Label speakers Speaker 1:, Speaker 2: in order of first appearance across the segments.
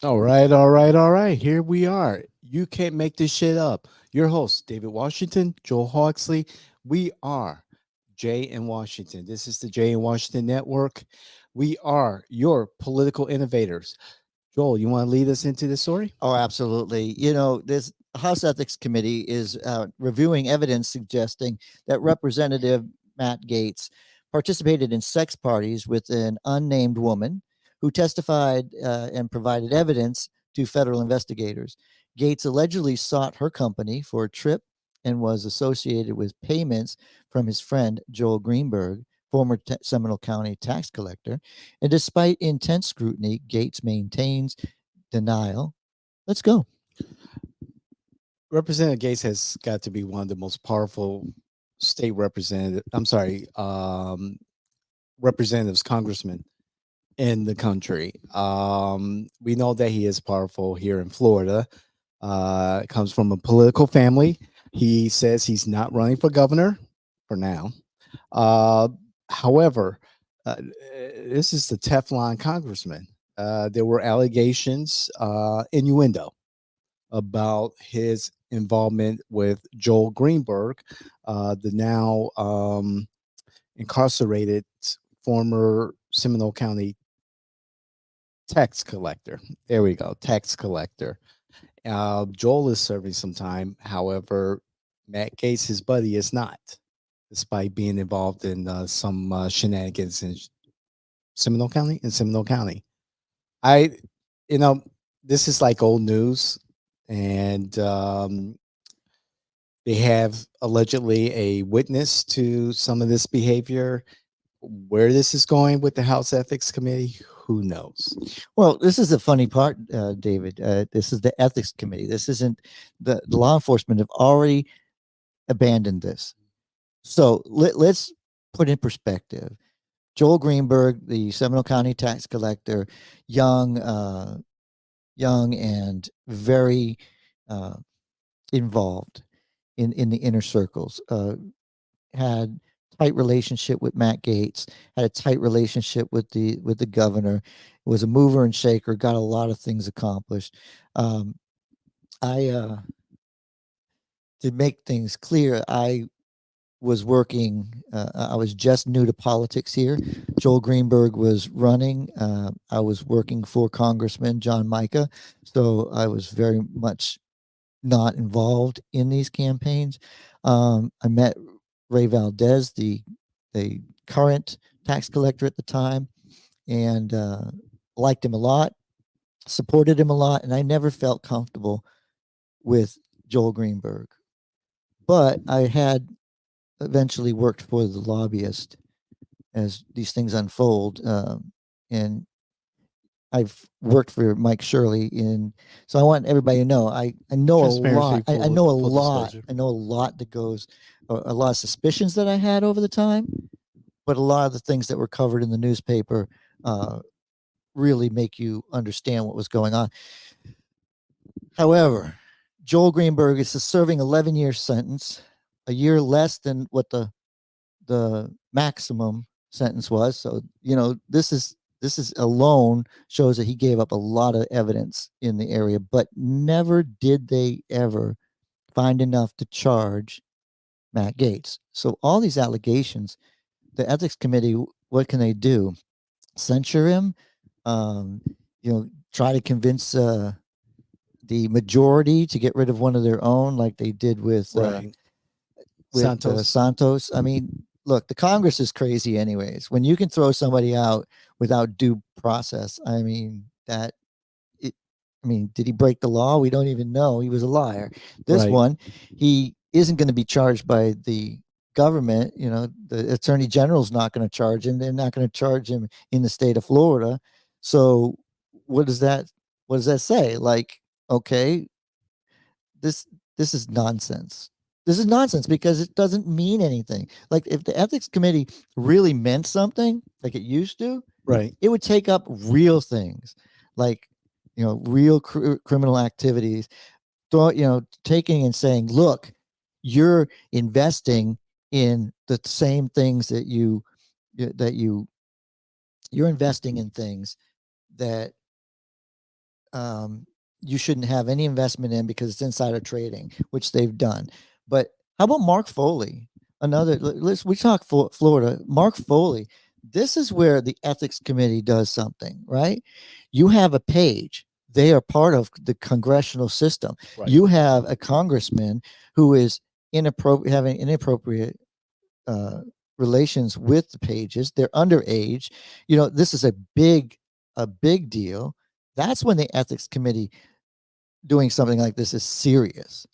Speaker 1: All right, all right, all right. Here we are. You can't make this shit up. Your host, David Washington, Joel Hawksley. We are Jay in Washington. This is the Jay in Washington Network. We are your political innovators. Joel, you want to lead us into the story?
Speaker 2: Oh, absolutely. This House Ethics Committee is reviewing evidence suggesting that Representative Matt Gaetz participated in sex parties with an unnamed woman who testified and provided evidence to federal investigators. Gaetz allegedly sought her company for a trip and was associated with payments from his friend Joel Greenberg, former Seminole County tax collector. And despite intense scrutiny, Gaetz maintains denial. Let's go.
Speaker 1: Representative Gates has got to be one of the most powerful state representative. I'm sorry, representatives, congressmen in the country. We know that he is powerful here in Florida. Comes from a political family. He says he's not running for governor for now. Uh, however, this is the Teflon congressman. There were allegations, innuendo about his involvement with Joel Greenberg, the now incarcerated former Seminole County tax collector. There we go, tax collector. Joel is serving some time. However, Matt Gates, his buddy, is not, despite being involved in some shenanigans in Seminole County. I, you know, this is like old news, and they have allegedly a witness to some of this behavior. Where this is going with the House Ethics Committee, who knows?
Speaker 2: Well, this is the funny part, David. This is the ethics committee. This isn't the law enforcement have already abandoned this. So let's put in perspective. Joel Greenberg, the Seminole County tax collector, young, young and very uh, involved in the inner circles. Had tight relationship with Matt Gaetz, had a tight relationship with the governor, was a mover and shaker, got a lot of things accomplished. Um, I To make things clear, I was working. I was just new to politics here. Joel Greenberg was running. I was working for Congressman John Micah, so I was very much not involved in these campaigns. I met Ray Valdez, the current tax collector at the time, and liked him a lot, supported him a lot, and I never felt comfortable with Joel Greenberg. But I had eventually worked for the lobbyist as these things unfold, and I've worked for Mike Shirley in, so I want everybody to know I know a
Speaker 1: Transparency,
Speaker 2: lot. I
Speaker 1: full
Speaker 2: know a
Speaker 1: full
Speaker 2: lot.
Speaker 1: disclosure.
Speaker 2: I know a lot that goes, a lot of suspicions that I had over the time, but a lot of the things that were covered in the newspaper uh, really make you understand what was going on. However, Joel Greenberg is serving 11-year sentence, a year less than what the maximum sentence was. So this is alone shows that he gave up a lot of evidence in the area, but never did they ever find enough to charge Matt Gaetz. So all these allegations, the ethics committee, what can they do? Censure him? Um, try to convince the majority to get rid of one of their own, like they did
Speaker 1: Right.
Speaker 2: with
Speaker 1: Santos.
Speaker 2: Santos. I mean, look, the Congress is crazy, anyways. When you can throw somebody out without due process, I mean that. It, I mean, did he break the law? We don't even know. He was a liar. This
Speaker 1: Right.
Speaker 2: one, he isn't going to be charged by the government. The attorney general's not going to charge him. They're not going to charge him in the state of Florida. So, what does that? What does that say? Like, okay, this this is nonsense. This is nonsense because it doesn't mean anything. Like if the ethics committee really meant something, like it used to,
Speaker 1: Right.
Speaker 2: it would take up real things, like real criminal activities. Taking and saying, look, you're investing in the same things that you're investing in things that um, you shouldn't have any investment in because it's insider trading, which they've done. But how about Mark Foley? Let's we talk Florida. Mark Foley. This is where the ethics committee does something, right? You have a page. They are part of the congressional system.
Speaker 1: Right.
Speaker 2: You have a congressman who is inappropriate, having inappropriate uh, relations with the pages. They're underage. This is a big deal. That's when the ethics committee doing something like this is serious,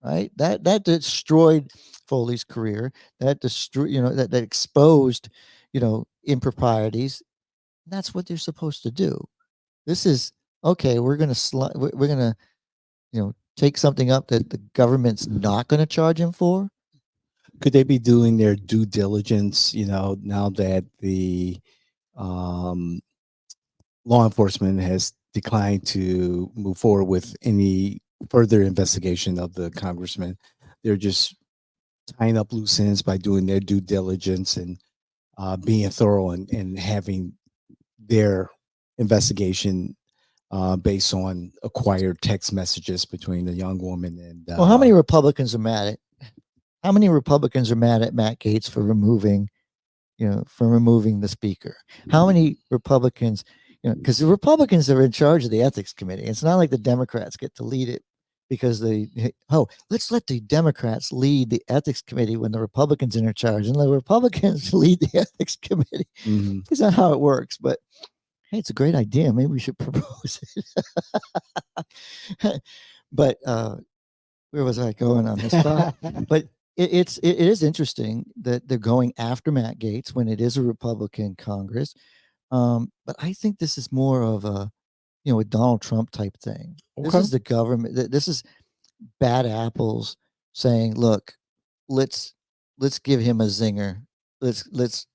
Speaker 2: right? That destroyed Foley's career. That destroyed, that exposed, improprieties. That's what they're supposed to do. This is okay. We're gonna take something up that the government's not going to charge him for.
Speaker 1: Could they be doing their due diligence, now that the um, law enforcement has declined to move forward with any further investigation of the congressman? They're just tying up loose ends by doing their due diligence and being thorough and having their investigation based on acquired text messages between the young woman and
Speaker 2: Well, how many Republicans are mad at? How many Republicans are mad at Matt Gaetz for removing the speaker? How many Republicans, because the Republicans are in charge of the ethics committee. It's not like the Democrats get to lead it because let's let the Democrats lead the ethics committee when the Republicans are in charge and the Republicans lead the ethics committee.
Speaker 1: Mhm.
Speaker 2: It's not how it works, but hey, it's a great idea. Maybe we should propose it. But where was I going on this thought? But it is interesting that they're going after Matt Gaetz when it is a Republican Congress. But I think this is more of a Donald Trump type thing. This
Speaker 1: Okay.
Speaker 2: is the government. This is bad apples saying, "Look, let's let's give him a zinger. Let's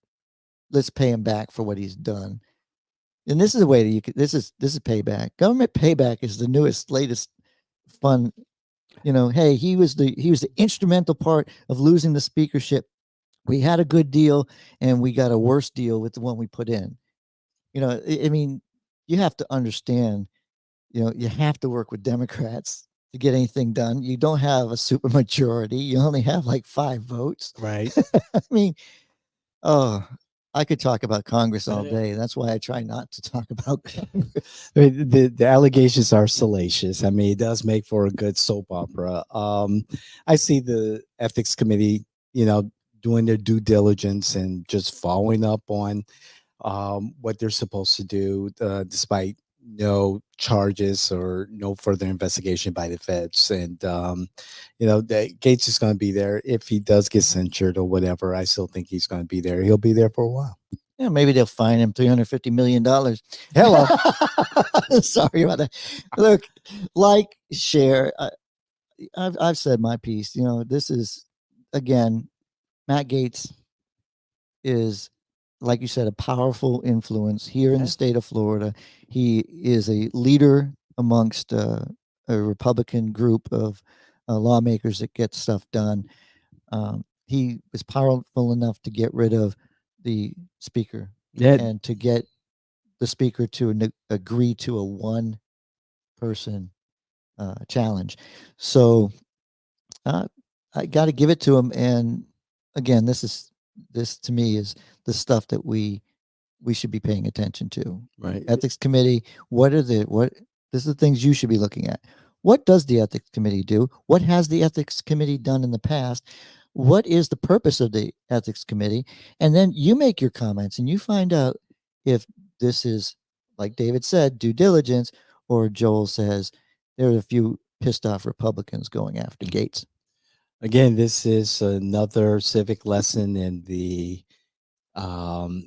Speaker 2: pay him back for what he's done." And this is the way that you could. This is payback. Government payback is the newest, latest fun. Hey, he was the instrumental part of losing the speakership. We had a good deal, and we got a worse deal with the one we put in. I mean, you have to understand. You have to work with Democrats to get anything done. You don't have a super majority. You only have like 5 votes.
Speaker 1: Right.
Speaker 2: I mean, oh, I could talk about Congress all day. That's why I try not to talk about Congress.
Speaker 1: I mean, the allegations are salacious. I mean, it does make for a good soap opera. I see the ethics committee, doing their due diligence and just following up on what they're supposed to do, despite no charges or no further investigation by the feds. And that Gates is going to be there if he does get censured or whatever. I still think he's going to be there. He'll be there for a while.
Speaker 2: Yeah, maybe they'll fine him $350 million.
Speaker 1: Hello.
Speaker 2: Sorry about that. Look, like, share. I've said my piece. This is again, Matt Gaetz is, like you said, a powerful influence here in the state of Florida. He is a leader amongst a Republican group of lawmakers that get stuff done. He was powerful enough to get rid of the speaker
Speaker 1: Yeah.
Speaker 2: and to get the speaker to agree to a one-person challenge. So I got to give it to him. And again, this to me is the stuff that we should be paying attention to.
Speaker 1: Right.
Speaker 2: Ethics committee. What? This is the things you should be looking at. What does the ethics committee do? What has the ethics committee done in the past? What is the purpose of the ethics committee? And then you make your comments and you find out if this is, like David said, due diligence, or Joel says there are a few pissed off Republicans going after Gaetz.
Speaker 1: Again, this is another civic lesson in the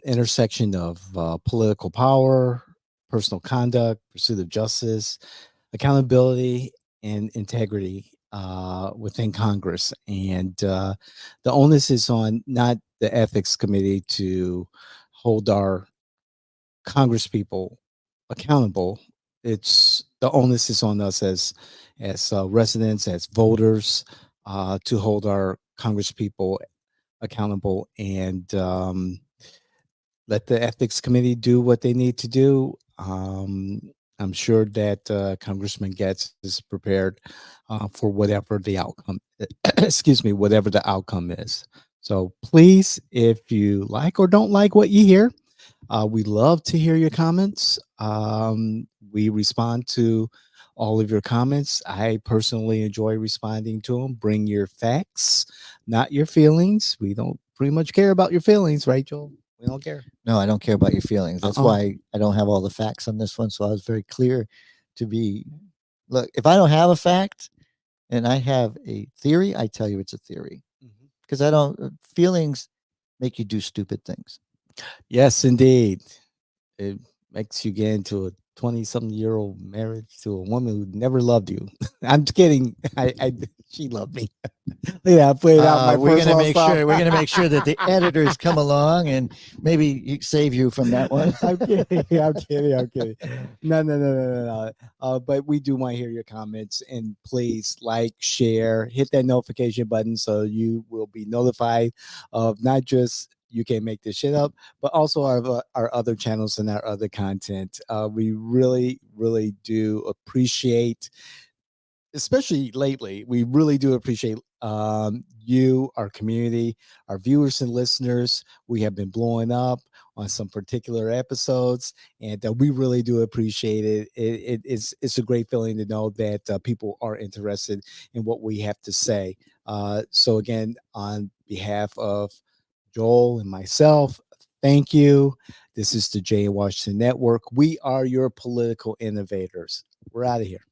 Speaker 1: intersection of political power, personal conduct, pursuit of justice, accountability, and integrity within Congress. And the onus is on not the ethics committee to hold our Congress people accountable. It's the onus is on us as residents, as voters, to hold our Congress people accountable and let the ethics committee do what they need to do. I'm sure that Congressman Gaetz is prepared for whatever the outcome. Excuse me, whatever the outcome is. So please, if you like or don't like what you hear, we love to hear your comments. We respond to all of your comments. I personally enjoy responding to them. Bring your facts, not your feelings. We don't pretty much care about your feelings, right, Joel? We don't care.
Speaker 2: No, I don't care about your feelings. That's
Speaker 1: Uh-uh.
Speaker 2: why I don't have all the facts on this one. So I was very clear to be look, if I don't have a fact and I have a theory, I tell you it's a theory
Speaker 1: Mhm.
Speaker 2: because I don't, feelings make you do stupid things.
Speaker 1: Yes, indeed. It makes you get into a 20-something-year-old marriage to a woman who never loved you. I'm just kidding. She loved me. Yeah, I played out my
Speaker 2: We're gonna
Speaker 1: personal
Speaker 2: make
Speaker 1: stuff.
Speaker 2: sure that the editors come along and maybe save you from that one.
Speaker 1: I'm kidding. I'm kidding. I'm kidding. No, no, no, no, no, no. But we do want to hear your comments, and please like, share, hit that notification button so you will be notified of not just you can't make this shit up, but also our other channels and our other content. We really, really do appreciate, especially lately, we really do appreciate you, our community, our viewers and listeners. We have been blowing up on some particular episodes, and we really do appreciate it. It's a great feeling to know that people are interested in what we have to say. So again, on behalf of Joel and myself, thank you. This is the Jay Washington Network. We are your political innovators. We're out of here.